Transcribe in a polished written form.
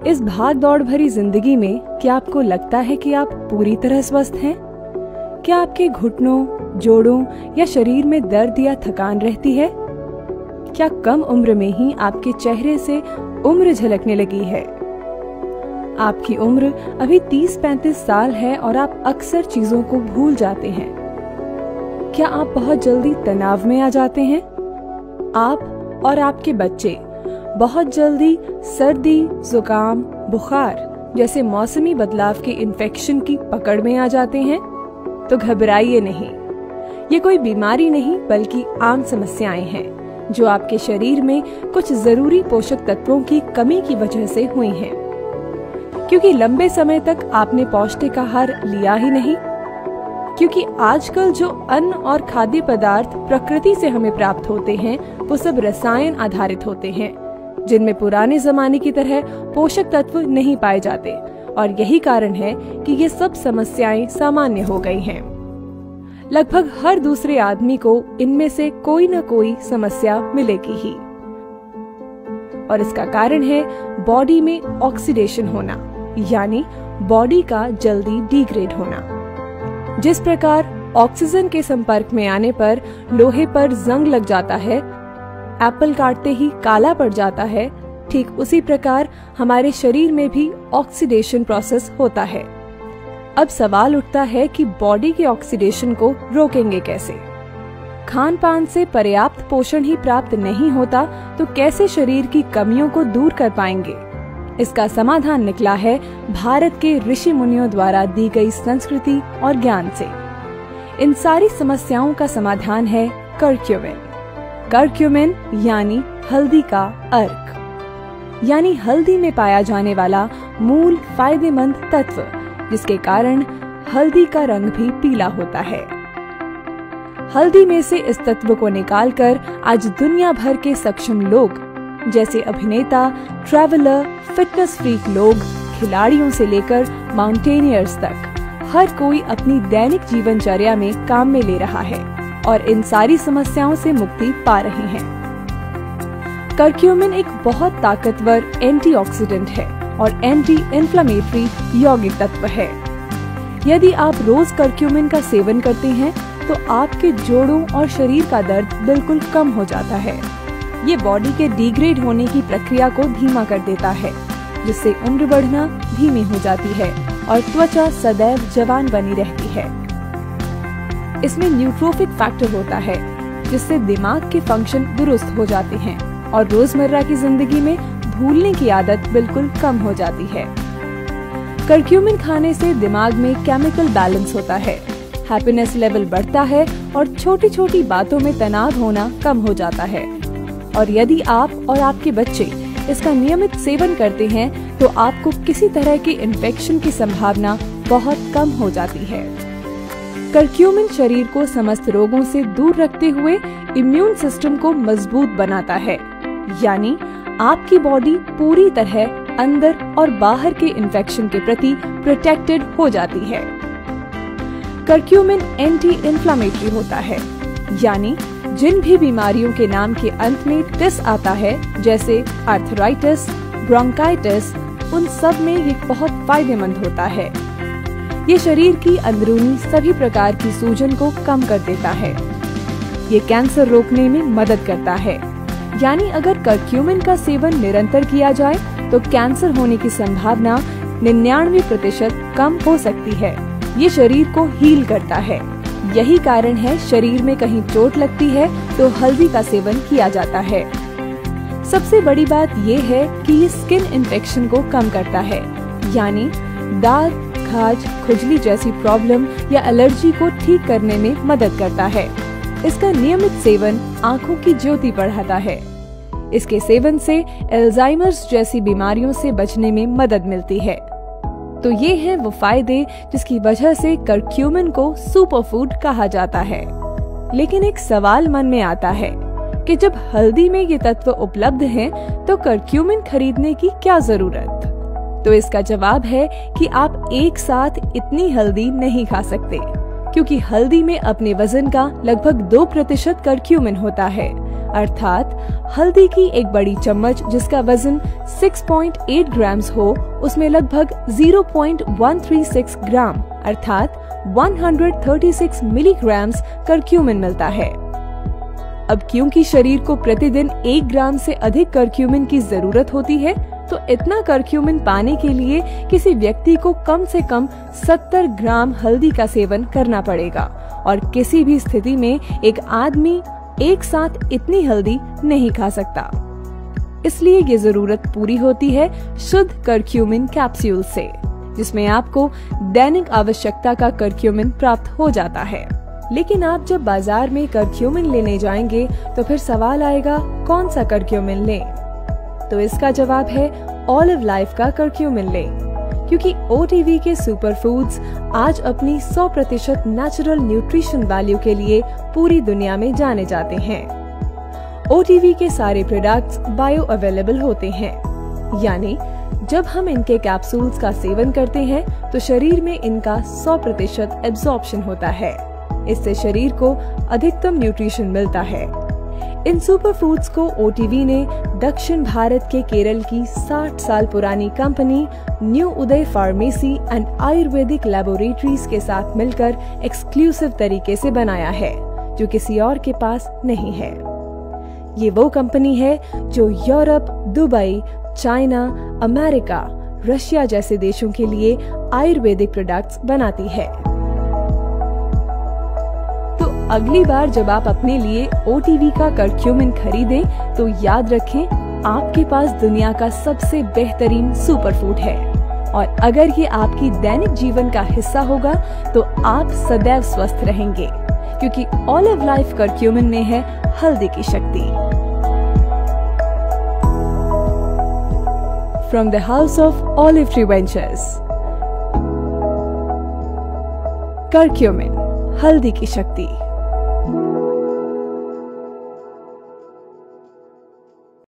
इस भाग दौड़ भरी जिंदगी में क्या आपको लगता है कि आप पूरी तरह स्वस्थ हैं? क्या आपके घुटनों, जोड़ों या शरीर में दर्द या थकान रहती है? क्या कम उम्र में ही आपके चेहरे से उम्र झलकने लगी है? आपकी उम्र अभी 30-35 साल है और आप अक्सर चीजों को भूल जाते हैं। क्या आप बहुत जल्दी तनाव में आ जाते हैं? आप और आपके बच्चे बहुत जल्दी सर्दी, जुकाम, बुखार जैसे मौसमी बदलाव के इन्फेक्शन की पकड़ में आ जाते हैं? तो घबराइए नहीं, ये कोई बीमारी नहीं बल्कि आम समस्याएं हैं जो आपके शरीर में कुछ जरूरी पोषक तत्वों की कमी की वजह से हुई हैं। क्योंकि लंबे समय तक आपने पौष्टिक आहार लिया ही नहीं, क्योंकि आजकल जो अन्न और खाद्य पदार्थ प्रकृति से हमें प्राप्त होते हैं वो सब रसायन आधारित होते हैं जिनमें पुराने जमाने की तरह पोषक तत्व नहीं पाए जाते, और यही कारण है कि ये सब समस्याएं सामान्य हो गई हैं। लगभग हर दूसरे आदमी को इनमें से कोई न कोई समस्या मिलेगी ही, और इसका कारण है बॉडी में ऑक्सीडेशन होना, यानी बॉडी का जल्दी डिग्रेड होना। जिस प्रकार ऑक्सीजन के संपर्क में आने पर लोहे पर जंग लग जाता है, एप्पल काटते ही काला पड़ जाता है, ठीक उसी प्रकार हमारे शरीर में भी ऑक्सीडेशन प्रोसेस होता है। अब सवाल उठता है कि बॉडी के ऑक्सीडेशन को रोकेंगे कैसे? खान पान से पर्याप्त पोषण ही प्राप्त नहीं होता तो कैसे शरीर की कमियों को दूर कर पाएंगे? इसका समाधान निकला है भारत के ऋषि मुनियों द्वारा दी गई संस्कृति और ज्ञान से। इन सारी समस्याओं का समाधान है करक्यूमिन। करक्यूमिन यानी हल्दी का अर्क, यानी हल्दी में पाया जाने वाला मूल फायदेमंद तत्व, जिसके कारण हल्दी का रंग भी पीला होता है। हल्दी में से इस तत्व को निकालकर आज दुनिया भर के सक्षम लोग जैसे अभिनेता, ट्रैवलर, फिटनेस फ्रीक लोग, खिलाड़ियों से लेकर माउंटेनियर्स तक हर कोई अपनी दैनिक जीवनचर्या में काम में ले रहा है और इन सारी समस्याओं से मुक्ति पा रहे हैं। करक्यूमिन एक बहुत ताकतवर एंटीऑक्सीडेंट है और एंटी इन्फ्लेमेटरी यौगिक तत्व है। यदि आप रोज करक्यूमिन का सेवन करते हैं तो आपके जोड़ों और शरीर का दर्द बिल्कुल कम हो जाता है। ये बॉडी के डिग्रेड होने की प्रक्रिया को धीमा कर देता है, जिससे उम्र बढ़ना धीमी हो जाती है और त्वचा सदैव जवान बनी रहती है। इसमें न्यूट्रोफिक फैक्टर होता है, जिससे दिमाग के फंक्शन दुरुस्त हो जाते हैं और रोजमर्रा की जिंदगी में भूलने की आदत बिल्कुल कम हो जाती है। करक्यूमिन खाने से दिमाग में केमिकल बैलेंस होता है, हैप्पीनेस लेवल बढ़ता है और छोटी छोटी बातों में तनाव होना कम हो जाता है। और यदि आप और आपके बच्चे इसका नियमित सेवन करते हैं तो आपको किसी तरह के इन्फेक्शन की संभावना बहुत कम हो जाती है। करक्यूमिन शरीर को समस्त रोगों से दूर रखते हुए इम्यून सिस्टम को मजबूत बनाता है, यानी आपकी बॉडी पूरी तरह अंदर और बाहर के इन्फेक्शन के प्रति प्रोटेक्टेड हो जाती है। करक्यूमिन एंटी इन्फ्लेमेटरी होता है, यानी जिन भी बीमारियों के नाम के अंत में टिस आता है, जैसे आर्थराइटिस, ब्रोंकाइटिस, उन सब में ये बहुत फायदेमंद होता है। ये शरीर की अंदरूनी सभी प्रकार की सूजन को कम कर देता है। ये कैंसर रोकने में मदद करता है, यानी अगर करक्यूमिन का सेवन निरंतर किया जाए तो कैंसर होने की संभावना 99% कम हो सकती है। ये शरीर को हील करता है। यही कारण है शरीर में कहीं चोट लगती है तो हल्दी का सेवन किया जाता है। सबसे बड़ी बात ये है कि ये स्किन इन्फेक्शन को कम करता है, यानी दाग, खाज, खुजली जैसी प्रॉब्लम या एलर्जी को ठीक करने में मदद करता है। इसका नियमित सेवन आँखों की ज्योति बढ़ाता है। इसके सेवन से अल्जाइमर्स जैसी बीमारियों से बचने में मदद मिलती है। तो ये हैं वो फायदे जिसकी वजह से करक्यूमिन को सुपरफूड कहा जाता है। लेकिन एक सवाल मन में आता है कि जब हल्दी में ये तत्व उपलब्ध हैं, तो करक्यूमिन खरीदने की क्या जरूरत? तो इसका जवाब है कि आप एक साथ इतनी हल्दी नहीं खा सकते, क्योंकि हल्दी में अपने वजन का लगभग 2% करक्यूमिन होता है। अर्थात हल्दी की एक बड़ी चम्मच जिसका वजन 6.8 ग्राम्स हो, उसमें लगभग 0.136 ग्राम अर्थात 136 मिलीग्राम्स करक्यूमिन मिलता है। अब क्योंकि शरीर को प्रतिदिन 1 ग्राम से अधिक करक्यूमिन की जरूरत होती है, तो इतना करक्यूमिन पाने के लिए किसी व्यक्ति को कम से कम 70 ग्राम हल्दी का सेवन करना पड़ेगा और किसी भी स्थिति में एक आदमी एक साथ इतनी हल्दी नहीं खा सकता। इसलिए ये जरूरत पूरी होती है शुद्ध करक्यूमिन कैप्सूल से, जिसमें आपको दैनिक आवश्यकता का करक्यूमिन प्राप्त हो जाता है। लेकिन आप जब बाजार में करक्यूमिन लेने जाएंगे तो फिर सवाल आएगा, कौन सा करक्यूमिन लें? तो इसका जवाब है ऑलिव लाइफ का करक्यूमिन लें, क्योंकि OTV के सुपर फूड्स आज अपनी 100% नेचुरल न्यूट्रिशन वैल्यू के लिए पूरी दुनिया में जाने जाते हैं। OTV के सारे प्रोडक्ट्स बायो अवेलेबल होते हैं, यानी जब हम इनके कैप्सूल्स का सेवन करते हैं तो शरीर में इनका 100% एब्जॉर्प्शन होता है। इससे शरीर को अधिकतम न्यूट्रिशन मिलता है। इन सुपर फूड्स को OTV ने दक्षिण भारत के केरल की 60 साल पुरानी company new Uday pharmacy and Ayurvedic laboratories के साथ मिलकर एक्सक्लूसिव तरीके से बनाया है, जो किसी और के पास नहीं है। ये वो कंपनी है जो Europe, Dubai, China, America, Russia जैसे देशों के लिए आयुर्वेदिक प्रोडक्ट्स बनाती है। तो अगली बार जब आप अपने लिए OTV का करक्यूमिन खरीदें तो याद रखें, आपके पास दुनिया का सबसे बेहतरीन सुपर फूड है और अगर ये आपकी दैनिक जीवन का हिस्सा होगा तो आप सदैव स्वस्थ रहेंगे, क्योंकि ऑलिव लाइफ करक्यूमिन में है हल्दी की शक्ति। From the House of Olive Tree Ventures, curcumin, हल्दी की शक्ति।